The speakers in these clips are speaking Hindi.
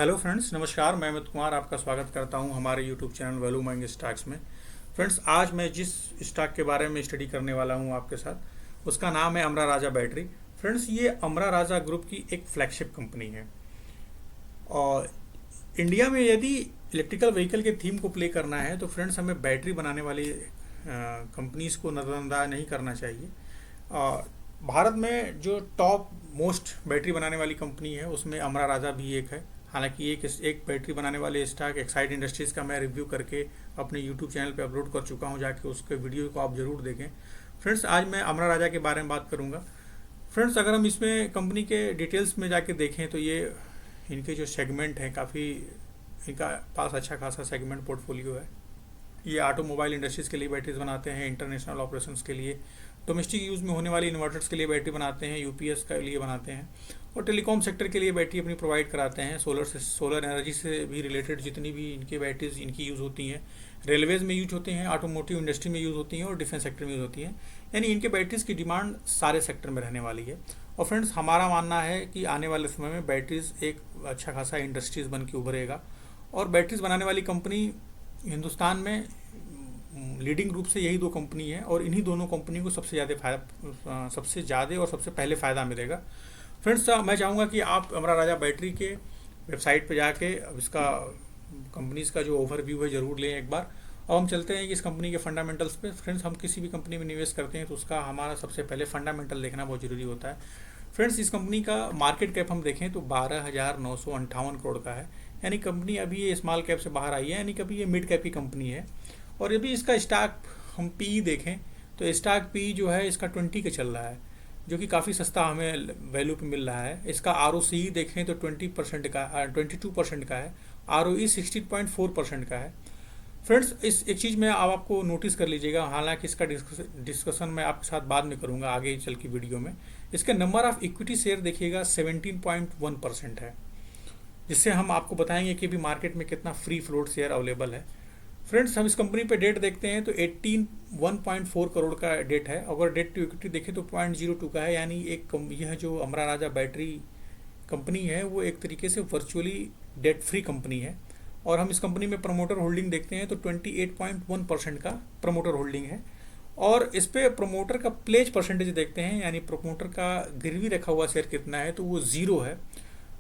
हेलो फ्रेंड्स, नमस्कार। मैं अमित कुमार आपका स्वागत करता हूं हमारे यूट्यूब चैनल वैल्यू माइंग स्टॉक्स में। फ्रेंड्स, आज मैं जिस स्टॉक के बारे में स्टडी करने वाला हूं आपके साथ, उसका नाम है अमरा राजा बैटरी। फ्रेंड्स, ये अमरा राजा ग्रुप की एक फ्लैगशिप कंपनी है और इंडिया में यदि इलेक्ट्रिकल व्हीकल के थीम को प्ले करना है तो फ्रेंड्स हमें बैटरी बनाने वाली कंपनीज को नज़रअंदाज नहीं करना चाहिए। और भारत में जो टॉप मोस्ट बैटरी बनाने वाली कंपनी है उसमें अमरा राजा भी एक है। हालांकि एक बैटरी बनाने वाले स्टॉक एक्साइड इंडस्ट्रीज़ का मैं रिव्यू करके अपने यूट्यूब चैनल पे अपलोड कर चुका हूं, जाके उसके वीडियो को आप ज़रूर देखें। फ्रेंड्स, आज मैं अमरा राजा के बारे में बात करूंगा। फ्रेंड्स, अगर हम इसमें कंपनी के डिटेल्स में जाके देखें तो ये इनके जो सेगमेंट हैं, काफ़ी इनका पास अच्छा खासा सेगमेंट पोर्टफोलियो है। ये ऑटोमोबाइल इंडस्ट्रीज़ के लिए बैटरीज बनाते हैं, इंटरनेशनल ऑपरेशंस के लिए, डोमेस्टिक यूज़ में होने वाली इन्वर्टर्स के लिए बैटरी बनाते हैं, यूपीएस के लिए बनाते हैं और टेलीकॉम सेक्टर के लिए बैटरी अपनी प्रोवाइड कराते हैं। सोलर एनर्जी से भी रिलेटेड जितनी भी इनकी बैटरीज इनकी यूज़ होती हैं, रेलवेज़ में यूज होती हैं, ऑटोमोटिव इंडस्ट्री में यूज़ होती हैं और डिफेंस सेक्टर में यूज़ होती हैं। यानी इनके बैटरीज़ की डिमांड सारे सेक्टर में रहने वाली है। और फ्रेंड्स, हमारा मानना है कि आने वाले समय में बैटरीज़ एक अच्छा खासा इंडस्ट्रीज़ बन के उभरेगा और बैटरीज बनाने वाली कंपनी हिंदुस्तान में लीडिंग ग्रुप से यही दो कंपनी है और इन्हीं दोनों कंपनी को सबसे ज़्यादा और सबसे पहले फ़ायदा मिलेगा। फ्रेंड्स, मैं चाहूँगा कि आप अमरा राजा बैटरी के वेबसाइट पर जाके अब इसका कंपनीज़ का जो ओवरव्यू है ज़रूर लें एक बार। अब हम चलते हैं कि इस कंपनी के फंडामेंटल्स पे। फ्रेंड्स, हम किसी भी कंपनी में निवेश करते हैं तो उसका हमारा सबसे पहले फंडामेंटल देखना बहुत ज़रूरी होता है। फ्रेंड्स, इस कंपनी का मार्केट कैप हम देखें तो 12,958 करोड़ का है। यानी कंपनी अभी ये स्मॉल कैप से बाहर आई है, यानी कभी ये मिड कैप की कंपनी है। और अभी इसका स्टॉक हम पी देखें तो स्टॉक पी जो है इसका 20 के चल रहा है, जो कि काफ़ी सस्ता हमें वैल्यू पे मिल रहा है। इसका ROCE देखें तो 20% का 22% का है, ROE 16.4% का है। फ्रेंड्स, इस एक चीज़ में आपको नोटिस कर लीजिएगा, हालांकि इसका डिस्कशन मैं आपके साथ बाद में करूंगा आगे चल की वीडियो में। इसके नंबर ऑफ इक्विटी शेयर देखिएगा 17.1% है, जिससे हम आपको बताएंगे कि भी मार्केट में कितना फ्री फ्लोट शेयर अवेलेबल है। फ्रेंड्स, हम इस कंपनी पे डेट देखते हैं तो 1.4 करोड़ का डेट है। अगर डेट टू इक्विटी देखें तो 0.02 का है। यानी यह जो अमरा राजा बैटरी कंपनी है वो एक तरीके से वर्चुअली डेट फ्री कंपनी है। और हम इस कंपनी में प्रमोटर होल्डिंग देखते हैं तो 28.1% का प्रमोटर होल्डिंग है। और इस पे प्रमोटर का प्लेज परसेंटेज देखते हैं, यानी प्रमोटर का गिरवी रखा हुआ शेयर कितना है तो वो 0 है।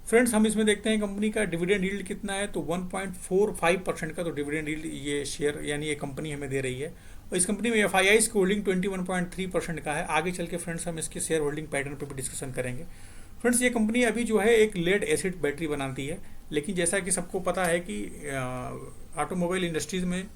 फ्रेंड्स, हम इसमें देखते हैं कंपनी का डिविडेंड यील्ड कितना है तो 1.45% का तो डिविडेंड यील्ड ये शेयर यानी ये कंपनी हमें दे रही है। और इस कंपनी में एफआईआईज की होल्डिंग 21.3% का है। आगे चल के फ्रेंड्स हम इसके शेयर होल्डिंग पैटर्न पर भी डिस्कशन करेंगे। फ्रेंड्स, ये कंपनी अभी जो है एक लेड एसिड बैटरी बनाती है, लेकिन जैसा कि सबको पता है कि ऑटोमोबाइल इंडस्ट्रीज़ में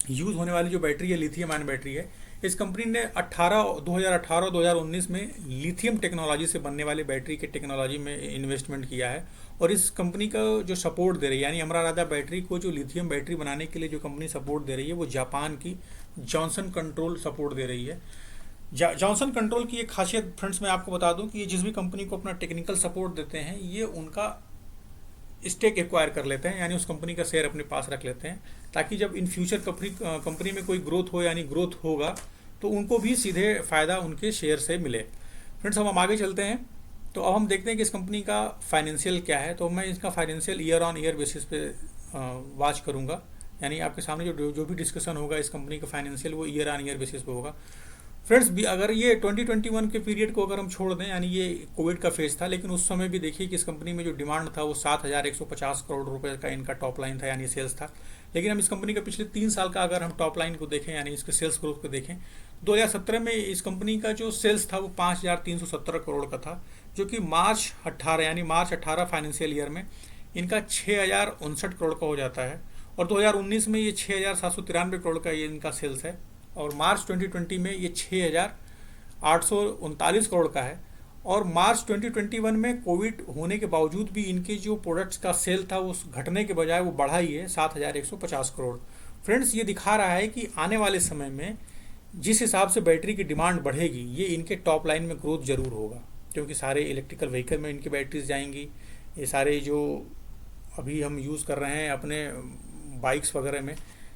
यूज़ होने वाली जो बैटरी है लिथियम आयन बैटरी है। इस कंपनी ने 2018-2019 में लिथियम टेक्नोलॉजी से बनने वाली बैटरी के टेक्नोलॉजी में इन्वेस्टमेंट किया है। और इस कंपनी का जो सपोर्ट दे रही है, यानी अमरा राजा बैटरी को जो लिथियम बैटरी बनाने के लिए जो कंपनी सपोर्ट दे रही है वो जापान की जॉनसन कंट्रोल सपोर्ट दे रही है। जॉनसन कंट्रोल की एक खासियत फ्रेंड्स मैं आपको बता दूं कि ये जिस भी कंपनी को अपना टेक्निकल सपोर्ट देते हैं ये उनका स्टेक एक्वायर कर लेते हैं, यानी उस कंपनी का शेयर अपने पास रख लेते हैं, ताकि जब इन फ्यूचर कंपनी में कोई ग्रोथ हो यानी ग्रोथ होगा तो उनको भी सीधे फ़ायदा उनके शेयर से मिले। फ्रेंड्स, हम आगे चलते हैं तो अब हम देखते हैं कि इस कंपनी का फाइनेंशियल क्या है। तो मैं इसका financial year on year basis पे वॉच करूँगा, यानी आपके सामने जो भी डिस्कशन होगा इस कंपनी का फाइनेंशियल वो ईयर ऑन ईयर बेसिस पे होगा। फ्रेंड्स, भी अगर ये 2021 के पीरियड को अगर हम छोड़ दें, यानी ये कोविड का फेज था, लेकिन उस समय भी देखिए कि इस कंपनी में जो डिमांड था वो 7,150 करोड़ रुपए का इनका टॉप लाइन था, यानी सेल्स था। लेकिन हम इस कंपनी के पिछले 3 साल का अगर हम टॉप लाइन को देखें यानी इसके सेल्स ग्रोथ को देखें, 2017 में इस कंपनी का जो सेल्स था वो 5,317 करोड़ का था, जो कि मार्च 18 फाइनेंशियल ईयर में इनका 6,059 करोड़ का हो जाता है। और 2019 में ये 6,793 करोड़ का ये इनका सेल्स है। और मार्च 2020 में ये 6,839 करोड़ का है। और मार्च 2021 में कोविड होने के बावजूद भी इनके जो प्रोडक्ट्स का सेल था वो घटने के बजाय वो बढ़ा ही है 7,150 करोड़। फ्रेंड्स, ये दिखा रहा है कि आने वाले समय में जिस हिसाब से बैटरी की डिमांड बढ़ेगी ये इनके टॉप लाइन में ग्रोथ जरूर होगा, क्योंकि सारे इलेक्ट्रिकल व्हीकल में इनकी बैटरीज जाएंगी। ये सारे जो अभी हम यूज़ कर रहे हैं अपने बाइक्स वगैरह में,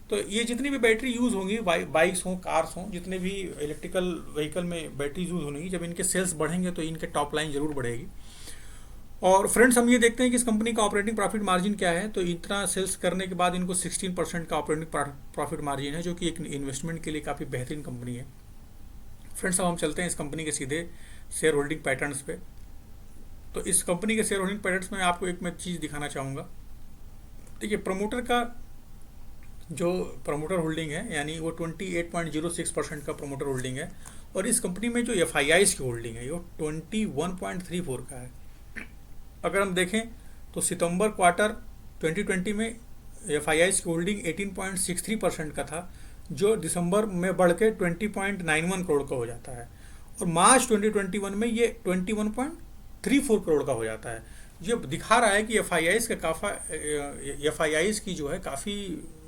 तो ये जितनी भी बैटरी यूज़ होंगी, बाइक्स हों, कार्स हों, जितने भी इलेक्ट्रिकल व्हीकल में बैटरी यूज़ होंगी, जब इनके सेल्स बढ़ेंगे तो इनके टॉप लाइन ज़रूर बढ़ेगी। और फ्रेंड्स हम ये देखते हैं कि इस कंपनी का ऑपरेटिंग प्रॉफिट मार्जिन क्या है। तो इतना सेल्स करने के बाद इनको 16% का ऑपरेटिंग प्रॉफिट मार्जिन है, जो कि एक इन्वेस्टमेंट के लिए काफ़ी बेहतरीन कंपनी है। फ्रेंड्स अब हम चलते हैं इस कंपनी के सीधे शेयर होल्डिंग पैटर्न्स पे। तो इस कंपनी के शेयर होल्डिंग पैटर्न्स में आपको एक मैं चीज़ दिखाना चाहूँगा। देखिए प्रमोटर का जो प्रमोटर होल्डिंग है, यानी वो 28.06% का प्रमोटर होल्डिंग है, और इस कंपनी में जो FIIs की होल्डिंग है वो 21.34 का है। अगर हम देखें तो सितंबर क्वार्टर 2020 में FIIs की होल्डिंग 18.63% का था, जो दिसंबर में बढ़ के 20.91 करोड़ का हो जाता है, और मार्च 2021 में ये 21.34 करोड़ का हो जाता है। ये दिखा रहा है कि FIIs की जो है काफ़ी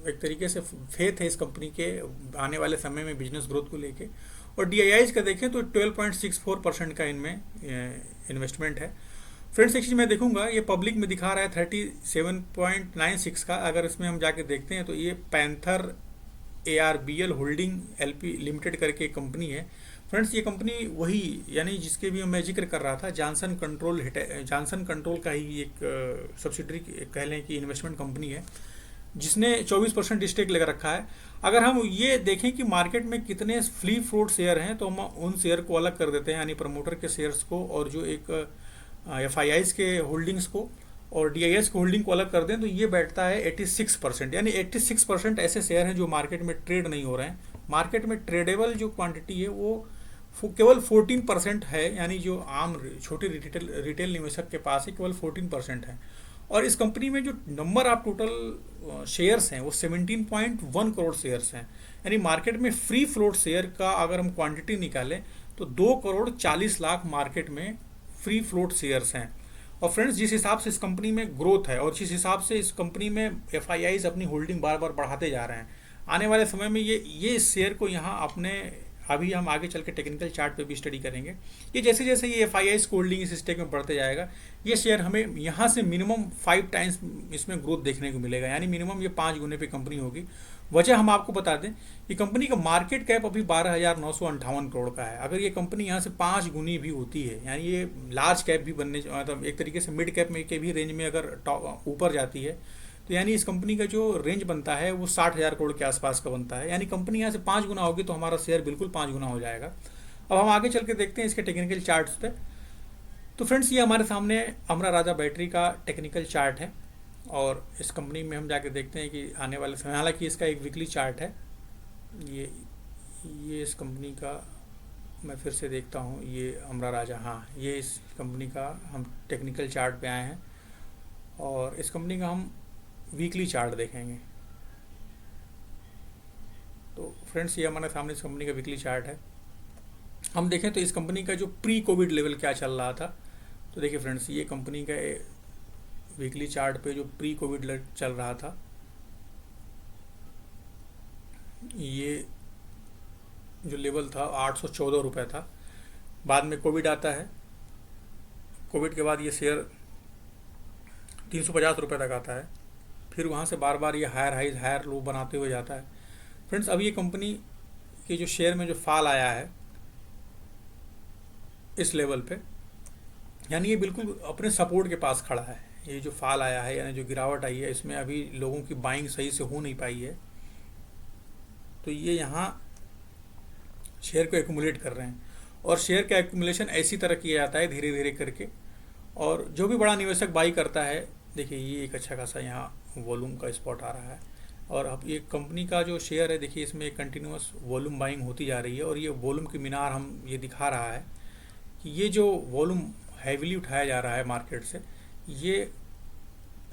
एक तरीके से फेथ है इस कंपनी के आने वाले समय में बिजनेस ग्रोथ को लेके। और DIIs का देखें तो 12.64% का इनमें इन्वेस्टमेंट है। फ्रेंड्स एक चीज़ मैं देखूंगा, ये पब्लिक में दिखा रहा है 37.96 का। अगर इसमें हम जाके देखते हैं तो ये panther ARBL holding LP limited करके एक कंपनी है। फ्रेंड्स ये कंपनी वही, यानी जिसके भी मैं जिक्र कर रहा था, जॉनसन कंट्रोल का ही एक सब्सिडरी कह लें कि इन्वेस्टमेंट कंपनी है, जिसने 24% स्टेक लेकर रखा है। अगर हम ये देखें कि मार्केट में कितने फ्री फ्लोट शेयर हैं, तो हम उन शेयर को अलग कर देते हैं, यानी प्रमोटर के शेयर्स को और जो एक FIIs के होल्डिंग्स को और DIIs के होल्डिंग को अलग कर दें, तो ये बैठता है 86%। यानी 86% ऐसे शेयर हैं जो मार्केट में ट्रेड नहीं हो रहे हैं। मार्केट में ट्रेडेबल जो क्वांटिटी है वो केवल 14% है, यानी जो आम छोटे रिटेल निवेशक के पास है केवल 14% है। और इस कंपनी में जो नंबर ऑफ टोटल शेयर्स हैं वो 17.1 करोड़ शेयर्स हैं। यानी मार्केट में फ्री फ्लोट शेयर का अगर हम क्वांटिटी निकालें तो 2 करोड़ 40 लाख मार्केट में फ्री फ्लोट शेयर्स हैं। और फ्रेंड्स जिस हिसाब से इस कंपनी में ग्रोथ है और जिस हिसाब से इस कंपनी में FIIs अपनी होल्डिंग बार बार बढ़ाते जा रहे हैं, आने वाले समय में ये इस शेयर को यहाँ अपने, अभी हम आगे चल के टेक्निकल चार्ट पे भी स्टडी करेंगे, ये जैसे जैसे ये FIIs की होल्डिंग इस स्टेक में बढ़ते जाएगा, ये शेयर हमें यहाँ से मिनिमम 5 टाइम्स इसमें ग्रोथ देखने को मिलेगा, यानी मिनिमम ये 5 गुने पे कंपनी होगी। वजह हम आपको बता दें कि कंपनी का मार्केट कैप अभी 12,958 करोड़ का है। अगर ये कंपनी यहाँ से 5 गुनी भी होती है, यानी ये लार्ज कैप भी बनने, मतलब एक तरीके से मिड कैप में के भी रेंज में अगर ऊपर जाती है, तो यानी इस कंपनी का जो रेंज बनता है वो 60,000 करोड़ के आसपास का बनता है। यानी कंपनी यहाँ से 5 गुना होगी तो हमारा शेयर बिल्कुल 5 गुना हो जाएगा। अब हम आगे चल के देखते हैं इसके टेक्निकल चार्ट्स पे। तो फ्रेंड्स ये हमारे सामने अमरा राजा बैटरी का टेक्निकल चार्ट है, और इस कंपनी में हम जाके देखते हैं कि आने वाले समय, हालांकि इसका एक वीकली चार्ट है, ये इस कंपनी का मैं फिर से देखता हूँ, ये अमरा राजा, हाँ ये इस कंपनी का हम टेक्निकल चार्ट पे आए हैं, और इस कंपनी का हम वीकली चार्ट देखेंगे। तो फ्रेंड्स ये हमारे सामने इस कंपनी का वीकली चार्ट है। हम देखें तो इस कंपनी का जो प्री कोविड लेवल क्या चल रहा था, तो देखिए फ्रेंड्स ये कंपनी का वीकली चार्ट पे जो प्री कोविड चल रहा था, ये जो लेवल था 814 रुपये था। बाद में कोविड आता है, कोविड के बाद ये शेयर 350 रुपये तक आता है, फिर वहाँ से बार बार ये हायर हाइज हायर लो बनाते हुए जाता है। फ्रेंड्स अब ये कंपनी के जो शेयर में जो फॉल आया है इस लेवल पे, यानी ये बिल्कुल अपने सपोर्ट के पास खड़ा है। ये जो फॉल आया है, यानी जो गिरावट आई है, इसमें अभी लोगों की बाइंग सही से हो नहीं पाई है, तो ये यहाँ शेयर को एक्यूमुलेट कर रहे हैं, और शेयर का एक्यूमुलेशन ऐसी तरह किया जाता है धीरे धीरे करके, और जो भी बड़ा निवेशक बाई करता है, देखिए ये एक अच्छा खासा यहाँ वॉल्यूम का स्पॉट आ रहा है। और अब ये कंपनी का जो शेयर है, देखिए इसमें एक कंटिन्यूस वॉल्यूम बाइंग होती जा रही है, और ये वॉल्यूम की मीनार हम ये दिखा रहा है कि ये जो वॉल्यूम हैवीली उठाया जा रहा है मार्केट से, ये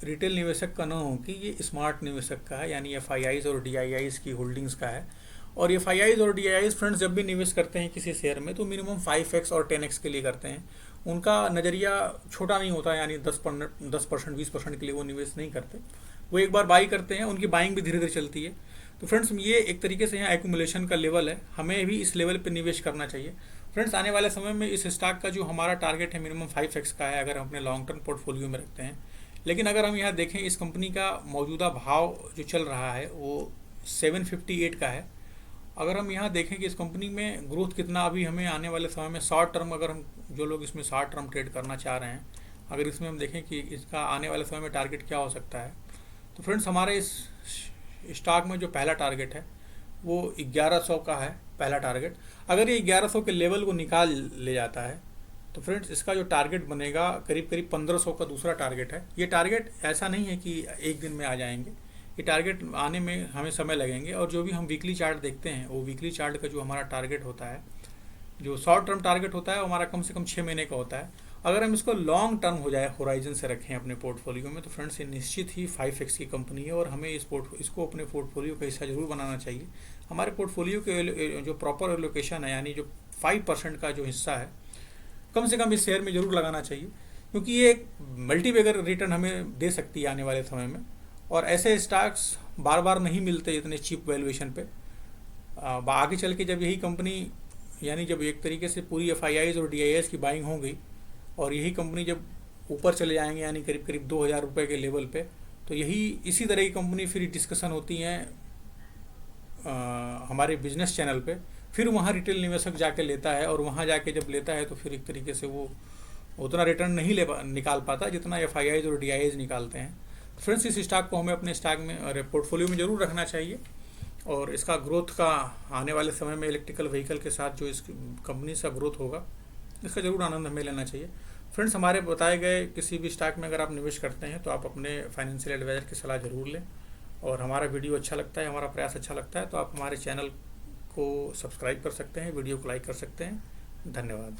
रिटेल निवेशक का ना हो कि ये स्मार्ट निवेशक का है, यानी FIIs और DIIs की होल्डिंग्स का है। और FIIs और DIIs फ्रेंड्स जब भी निवेश करते हैं किसी शेयर में, तो मिनिमम 5x और 10x के लिए करते हैं। उनका नज़रिया छोटा नहीं होता, यानी 10% 20% के लिए वो निवेश नहीं करते, वो एक बार बाई करते हैं, उनकी बाइंग भी धीरे धीरे चलती है। तो फ्रेंड्स ये एक तरीके से यहाँ एक्यूमुलेशन का लेवल है, हमें भी इस लेवल पे निवेश करना चाहिए। फ्रेंड्स आने वाले समय में इस स्टॉक का जो हमारा टारगेट है मिनिमम 5x का है, अगर हम अपने लॉन्ग टर्म पोर्टफोलियो में रखते हैं। लेकिन अगर हम यहाँ देखें इस कंपनी का मौजूदा भाव जो चल रहा है वो 758 का है। अगर हम यहाँ देखें कि इस कंपनी में ग्रोथ कितना अभी हमें आने वाले समय में शॉर्ट टर्म, अगर हम जो लोग इसमें शॉर्ट टर्म ट्रेड करना चाह रहे हैं, अगर इसमें हम देखें कि इसका आने वाले समय में टारगेट क्या हो सकता है, तो फ्रेंड्स हमारे इस स्टॉक में जो पहला टारगेट है वो 1100 का है पहला टारगेट। अगर ये 1100 के लेवल को निकाल ले जाता है तो फ्रेंड्स इसका जो टारगेट बनेगा करीब करीब 1500 का दूसरा टारगेट है। ये टारगेट ऐसा नहीं है कि एक दिन में आ जाएंगे, ये टारगेट आने में हमें समय लगेंगे। और जो भी हम वीकली चार्ट देखते हैं वो वीकली चार्ट का जो हमारा टारगेट होता है, जो शॉर्ट टर्म टारगेट होता है वो हमारा कम से कम 6 महीने का होता है। अगर हम इसको लॉन्ग टर्म हो जाए होराइजन से रखें अपने पोर्टफोलियो में, तो फ्रेंड्स ये निश्चित ही 5x की कंपनी है और हमें इसको अपने पोर्टफोलियो का हिस्सा जरूर बनाना चाहिए। हमारे पोर्टफोलियो के जो प्रॉपर एलोकेशन है, यानी जो 5% का जो हिस्सा है, कम से कम इस शेयर में जरूर लगाना चाहिए, क्योंकि ये एक मल्टीबैगर रिटर्न हमें दे सकती है आने वाले समय में। और ऐसे स्टॉक्स बार बार नहीं मिलते इतने चीप वैल्यूएशन पे। आगे चल के जब यही कंपनी, यानी जब एक तरीके से पूरी FIIs और DIIs की बाइंग होगी और यही कंपनी जब ऊपर चले जाएंगे, यानी करीब करीब 2000 रुपये के लेवल पे, तो इसी तरह की कंपनी फिर डिस्कशन होती हैं हमारे बिजनेस चैनल पे। फिर वहाँ रिटेल निवेशक जाके लेता है और वहाँ जाके जब लेता है तो फिर एक तरीके से वो उतना रिटर्न नहीं निकाल पाता जितना FIIs और DIIs निकालते हैं। फ्रेंड्स इस स्टॉक को हमें अपने स्टॉक में और पोर्टफोलियो में ज़रूर रखना चाहिए और इसका ग्रोथ का आने वाले समय में इलेक्ट्रिकल व्हीकल के साथ जो इस कंपनी का ग्रोथ होगा, इसका ज़रूर आनंद हमें लेना चाहिए। फ्रेंड्स हमारे बताए गए किसी भी स्टॉक में अगर आप निवेश करते हैं तो आप अपने फाइनेंशियल एडवाइज़र की सलाह ज़रूर लें। और हमारा वीडियो अच्छा लगता है, हमारा प्रयास अच्छा लगता है तो आप हमारे चैनल को सब्सक्राइब कर सकते हैं, वीडियो को लाइक कर सकते हैं। धन्यवाद।